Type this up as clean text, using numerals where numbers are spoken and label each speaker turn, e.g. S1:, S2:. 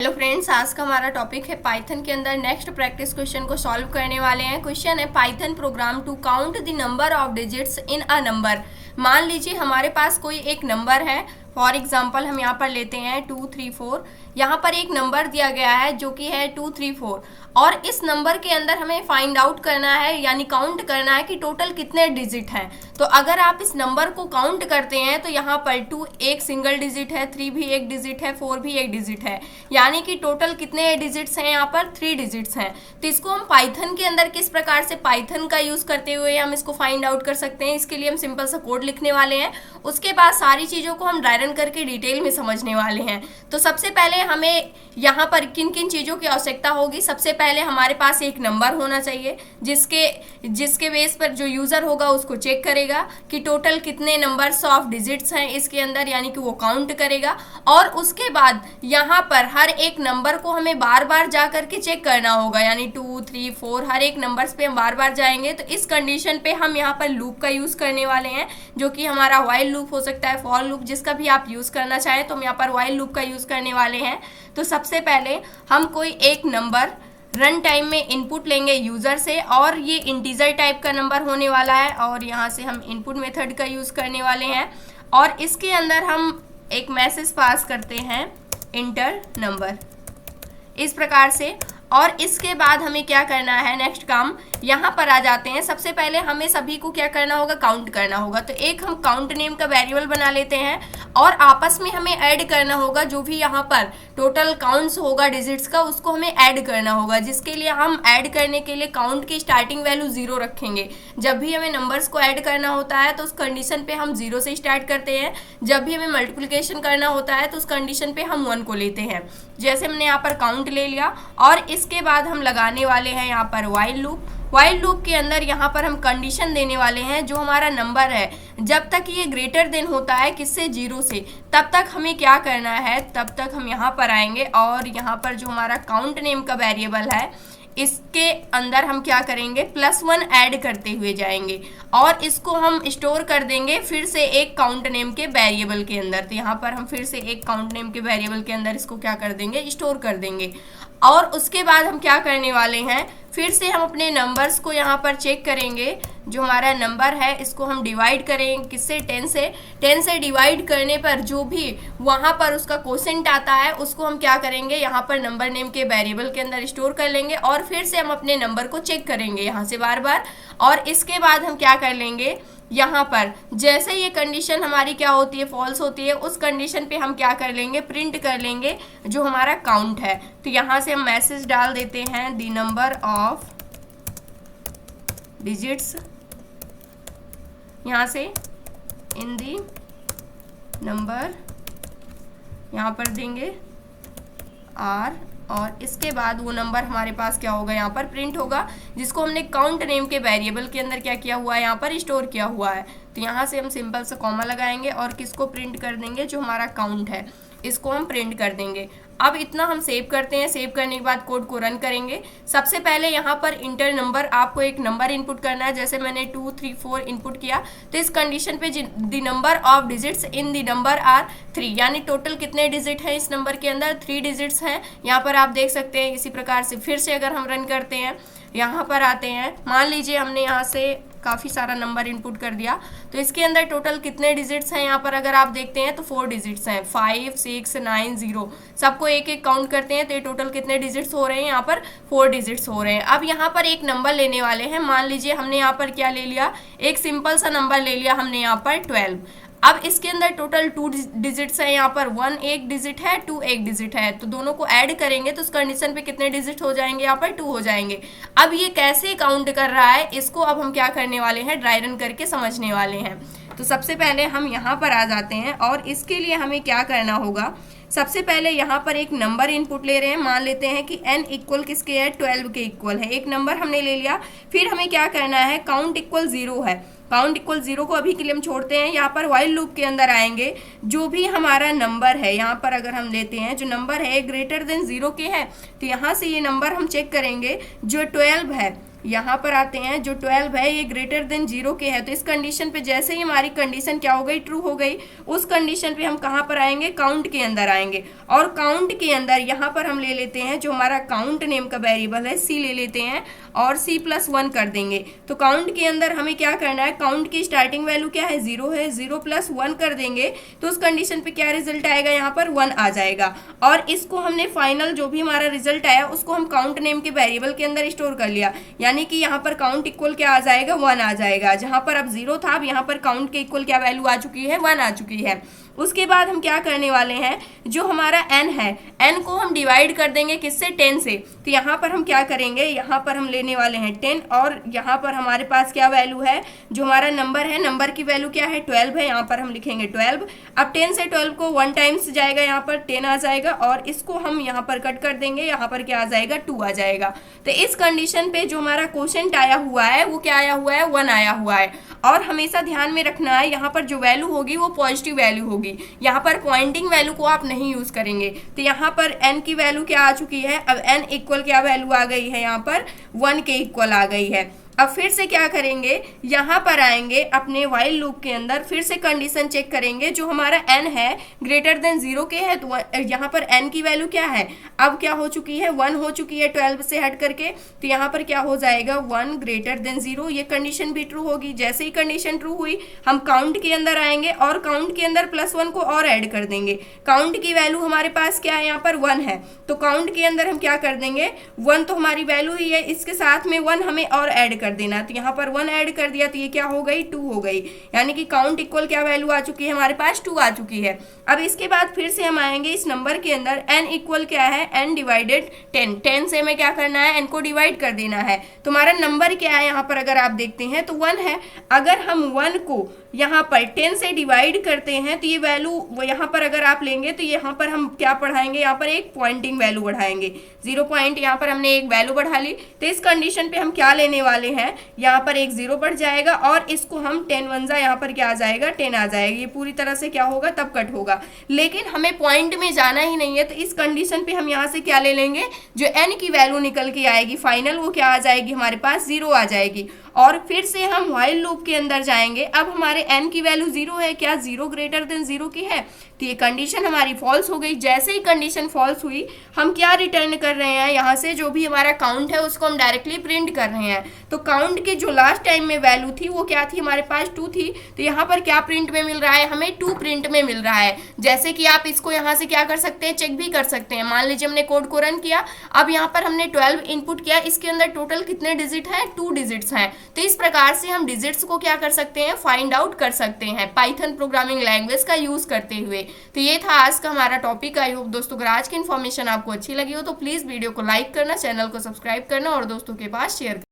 S1: Hello friends, आज का हमारा टॉपिक है पाइथन के अंदर नेक्स्ट प्रैक्टिस क्वेश्चन को सॉल्व करने वाले हैं। क्वेश्चन है Python program to count the number of digits in a number. मान लीजिए हमारे पास कोई एक नंबर है, फॉर एग्जांपल हम यहाँ पर लेते हैं 234। यहाँ पर एक नंबर दिया गया है जो कि है 234 और इस नंबर के अंदर हमें फाइंड आउट करना है यानी काउंट करना है कि टोटल कितने डिजिट हैं। तो अगर आप इस नंबर को काउंट करते हैं तो यहाँ पर 2 एक सिंगल डिजिट है, 3 भी एक डिजिट है, 4 भी एक डिजिट है, यानी कि टोटल कितने डिजिट्स हैं यहाँ पर 3 डिजिट्स हैं। तो इसको हम पाइथन के अंदर किस प्रकार से पाइथन का यूज करते हुए हम इसको फाइंड आउट कर सकते हैं, इसके लिए हम सिंपल सा कोड लिखने वाले हैं। उसके बाद सारी चीज़ों को हम ड्राई रन करके डिटेल में समझने वाले हैं। तो सबसे पहले हमें यहाँ पर किन किन चीज़ों की आवश्यकता होगी। सबसे पहले हमारे पास एक नंबर होना चाहिए जिसके बेस पर जो यूज़र होगा उसको चेक करेगा कि टोटल कितने नंबर्स ऑफ डिजिट्स हैं इसके अंदर, यानी कि वो काउंट करेगा। और उसके बाद यहाँ पर हर एक नंबर को हमें बार बार जा करके चेक करना होगा, यानी 2, 3, 4 हर एक नंबर्स पे हम बार बार जाएंगे। तो इस कंडीशन पे हम यहाँ पर लूप का यूज़ करने वाले हैं, जो कि हमारा व्हाइल लूप हो सकता है, फॉर लूप, जिसका भी आप यूज़ करना चाहें। तो हम यहाँ पर व्हाइल लूप का यूज़ करने वाले हैं। तो सबसे पहले हम कोई एक नंबर रन टाइम में इनपुट लेंगे यूज़र से, और ये इंटीजर टाइप का नंबर होने वाला है, और यहाँ से हम इनपुट मेथड का यूज़ करने वाले हैं। और इसके अंदर हम एक मैसेज पास करते हैं इंटर नंबर, इस प्रकार से। और इसके बाद हमें क्या करना है, नेक्स्ट काम यहाँ पर आ जाते हैं। सबसे पहले हमें सभी को क्या करना होगा, काउंट करना होगा। तो एक हम काउंट नेम का वेरिएबल बना लेते हैं और आपस में हमें ऐड करना होगा जो भी यहाँ पर टोटल काउंट्स होगा डिजिट्स का, उसको हमें ऐड करना होगा। जिसके लिए हम ऐड करने के लिए काउंट की स्टार्टिंग वैल्यू 0 रखेंगे। जब भी हमें नंबर्स को ऐड करना होता है तो उस कंडीशन पे हम 0 से स्टार्ट करते हैं। जब भी हमें मल्टीप्लिकेशन करना होता है तो उस कंडीशन पे हम 1 को लेते हैं। जैसे हमने यहाँ पर काउंट ले लिया, और इसके बाद हम लगाने वाले हैं यहाँ पर व्हाइल लूप। व्हाइल लूप के अंदर यहाँ पर हम कंडीशन देने वाले हैं, जो हमारा नंबर है जब तक ये ग्रेटर देन होता है किससे, 0 से, तब तक हमें क्या करना है, तब तक हम यहाँ पर आएंगे और यहाँ पर जो हमारा काउंट नेम का वेरिएबल है इसके अंदर हम क्या करेंगे, +1 ऐड करते हुए जाएंगे और इसको हम स्टोर कर देंगे फिर से एक काउंट नेम के वेरिएबल के अंदर। तो यहाँ पर हम फिर से एक काउंट नेम के वेरिएबल के अंदर इसको क्या कर देंगे, स्टोर कर देंगे। और उसके बाद हम क्या करने वाले हैं, फिर से हम अपने नंबर्स को यहाँ पर चेक करेंगे। जो हमारा नंबर है इसको हम डिवाइड करेंगे किससे, 10 से। 10 से डिवाइड करने पर जो भी वहाँ पर उसका कोसेंट आता है उसको हम क्या करेंगे, यहाँ पर नंबर नेम के वेरिएबल के अंदर स्टोर कर लेंगे और फिर से हम अपने नंबर को चेक करेंगे यहाँ से बार बार। और इसके बाद हम क्या कर लेंगे, यहाँ पर जैसे ये कंडीशन हमारी क्या होती है, फॉल्स होती है, उस कंडीशन पे हम क्या कर लेंगे, प्रिंट कर लेंगे जो हमारा काउंट है। तो यहाँ से हम मैसेज डाल देते हैं द नंबर ऑफ डिजिट्स, यहाँ से इन दी नंबर, यहाँ पर देंगे आर, और इसके बाद वो नंबर हमारे पास क्या होगा, यहाँ पर प्रिंट होगा, जिसको हमने काउंट नेम के वेरिएबल के अंदर क्या किया हुआ है, यहाँ पर स्टोर किया हुआ है। तो यहाँ से हम सिंपल सा कॉमा लगाएंगे और किसको प्रिंट कर देंगे, जो हमारा काउंट है इसको हम प्रिंट कर देंगे। अब इतना हम सेव करते हैं। सेव करने के बाद कोड को रन करेंगे। सबसे पहले यहाँ पर इंटर नंबर, आपको एक नंबर इनपुट करना है। जैसे मैंने 2, 3, 4 इनपुट किया तो इस कंडीशन पे the number of digits in the number are 3, यानी टोटल कितने डिजिट हैं इस नंबर के अंदर, 3 डिजिट्स हैं। यहाँ पर आप देख सकते हैं। इसी प्रकार से फिर से अगर हम रन करते हैं, यहाँ पर आते हैं, मान लीजिए हमने यहाँ से काफ़ी सारा नंबर इनपुट कर दिया, तो इसके अंदर टोटल कितने डिजिट्स हैं यहाँ पर अगर आप देखते हैं तो 4 डिजिट्स हैं, 5, 6, 9, 0, सबको एक एक काउंट करते हैं तो ये टोटल कितने डिजिट्स हो रहे हैं, यहाँ पर 4 डिजिट्स हो रहे हैं। अब यहाँ पर एक नंबर लेने वाले हैं। मान लीजिए हमने यहाँ पर क्या ले लिया, एक सिंपल सा नंबर ले लिया हमने यहाँ पर 12। अब इसके अंदर टोटल 2 डिजिट्स है, यहाँ पर 1 एक डिजिट है, 2 एक डिजिट है, तो दोनों को ऐड करेंगे तो उस कंडीशन पे कितने डिजिट हो जाएंगे, यहाँ पर 2 हो जाएंगे। अब ये कैसे काउंट कर रहा है, इसको अब हम क्या करने वाले हैं, ड्राई रन करके समझने वाले हैं। तो सबसे पहले हम यहाँ पर आ जाते हैं और इसके लिए हमें क्या करना होगा, सबसे पहले यहाँ पर एक नंबर इनपुट ले रहे हैं। मान लेते हैं कि n इक्वल किसके है, 12 के इक्वल है। एक नंबर हमने ले लिया। फिर हमें क्या करना है, काउंट इक्वल 0 है, काउंट इक्वल 0 को अभी के लिए हम छोड़ते हैं। यहाँ पर व्हाइल लूप के अंदर आएंगे, जो भी हमारा नंबर है यहाँ पर अगर हम लेते हैं, जो नंबर है ग्रेटर देन 0 के है, तो यहाँ से ये नंबर हम चेक करेंगे जो 12 है यहाँ पर आते हैं, जो 12 है ये ग्रेटर देन 0 के है, तो इस कंडीशन पे जैसे ही हमारी कंडीशन क्या हो गई, ट्रू हो गई, उस कंडीशन पे हम कहाँ पर आएंगे, काउंट के अंदर आएंगे। और काउंट के अंदर यहाँ पर हम ले लेते हैं जो हमारा काउंट नेम का वेरिएबल है सी ले लेते हैं और c+1 कर देंगे। तो काउंट के अंदर हमें क्या करना है, काउंट की स्टार्टिंग वैल्यू क्या है, 0 है, 0+1 कर देंगे तो उस कंडीशन पे क्या रिजल्ट आएगा, यहाँ पर 1 आ जाएगा। और इसको हमने फाइनल जो भी हमारा रिजल्ट आया उसको हम काउंट नेम के वेरिएबल के अंदर स्टोर कर लिया, यानी कि यहाँ पर काउंट इक्वल क्या आ जाएगा, 1 आ जाएगा। जहां पर अब 0 था, अब यहाँ पर काउंट के इक्वल क्या वैल्यू आ चुकी है, 1 आ चुकी है। उसके बाद हम क्या करने वाले हैं, जो हमारा n है, n को हम डिवाइड कर देंगे किससे, 10 से। तो यहाँ पर हम क्या करेंगे, यहाँ पर हम लेने वाले हैं 10 और यहाँ पर हमारे पास क्या वैल्यू है, जो हमारा नंबर है, नंबर की वैल्यू क्या है, 12 है, यहाँ पर हम लिखेंगे 12। अब 10 से 12 को 1 टाइम्स जाएगा, यहाँ पर 10 आ जाएगा और इसको हम यहाँ पर कट कर देंगे, यहाँ पर क्या आ जाएगा, 2 आ जाएगा। तो इस कंडीशन पे जो हमारा क्वोशेंट आया हुआ है वो क्या आया हुआ है, 1 आया हुआ है। और हमेशा ध्यान में रखना है, यहाँ पर जो वैल्यू होगी वो पॉजिटिव वैल्यू होगी, यहाँ पर पॉइंटिंग वैल्यू को आप नहीं यूज करेंगे। तो यहाँ पर n की वैल्यू क्या आ चुकी है, अब n इक्वल क्या वैल्यू आ गई है, यहाँ पर 1 के इक्वल आ गई है। अब फिर से क्या करेंगे, यहाँ पर आएंगे अपने वाइल लूप के अंदर, फिर से कंडीशन चेक करेंगे, जो हमारा n है ग्रेटर देन 0 के है, तो यहाँ पर n की वैल्यू क्या है, अब क्या हो चुकी है, 1 हो चुकी है 12 से हट करके। तो यहाँ पर क्या हो जाएगा, 1 ग्रेटर देन 0, ये कंडीशन भी ट्रू होगी। जैसे ही कंडीशन ट्रू हुई हम काउंट के अंदर आएंगे और काउंट के अंदर +1 को और ऐड कर देंगे। काउंट की वैल्यू हमारे पास क्या है, यहाँ पर 1 है, तो काउंट के अंदर हम क्या कर देंगे, 1 तो हमारी वैल्यू ही है, इसके साथ में 1 हमें और ऐड कर देना। तो यहाँ पर 1 ऐड कर दिया तो ये क्या हो गई, 2 हो गई, यानी कि काउंट इक्वल क्या वैल्यू आ चुकी है, हमारे पास 2 आ चुकी है। अब इसके बाद फिर से हम आएंगे इस नंबर के अंदर, n इक्वल क्या है, n डिवाइडेड 10, 10 से हमें क्या करना है, n को डिवाइड कर देना है। तो हमारा नंबर क्या है, यहाँ पर अगर आप देखते हैं तो 1 है। अगर हम 1 को यहाँ पर 10 से डिवाइड करते हैं तो ये वैल्यू यहाँ पर अगर आप लेंगे तो यहाँ पर हम क्या बढ़ाएंगे, यहाँ पर एक पॉइंटिंग वैल्यू बढ़ाएंगे, 0 पॉइंट, यहाँ पर हमने एक वैल्यू बढ़ा ली। तो इस कंडीशन पे हम क्या लेने वाले हैं, यहाँ पर एक 0 बढ़ जाएगा और इसको हम 10 1 यहाँ पर क्या आ जाएगा, 10 आ जाएगा। ये पूरी तरह से क्या होगा, तब कट होगा, लेकिन हमें पॉइंट में जाना ही नहीं है। तो इस कंडीशन पे हम यहाँ से क्या ले लेंगे, जो n की वैल्यू निकल के आएगी फाइनल, वो क्या आ जाएगी, हमारे पास 0 आ जाएगी। और फिर से हम व्हाइल लूप के अंदर जाएंगे। अब हमारे n की वैल्यू 0 है, क्या 0 ग्रेटर देन 0 की है, तो ये कंडीशन हमारी फॉल्स हो गई। जैसे ही कंडीशन फॉल्स हुई हम क्या रिटर्न कर रहे हैं, यहाँ से जो भी हमारा काउंट है उसको हम डायरेक्टली प्रिंट कर रहे हैं। तो काउंट की जो लास्ट टाइम में वैल्यू थी वो क्या थी, हमारे पास 2 थी, तो यहाँ पर क्या प्रिंट में मिल रहा है, हमें 2 प्रिंट में मिल रहा है। जैसे कि आप इसको यहाँ से क्या कर सकते हैं, चेक भी कर सकते हैं। मान लीजिए हमने कोड को रन किया, अब यहाँ पर हमने 12 इनपुट किया, इसके अंदर टोटल कितने डिजिट हैं, 2 डिजिट्स हैं। तो इस प्रकार से हम डिजिट्स को क्या कर सकते हैं, फाइंड आउट कर सकते हैं पाइथन प्रोग्रामिंग लैंग्वेज का यूज करते हुए। तो ये था आज का हमारा टॉपिक। आई होप दोस्तों अगर आज की इन्फॉर्मेशन आपको अच्छी लगी हो तो प्लीज वीडियो को लाइक करना, चैनल को सब्सक्राइब करना और दोस्तों के पास शेयर करना।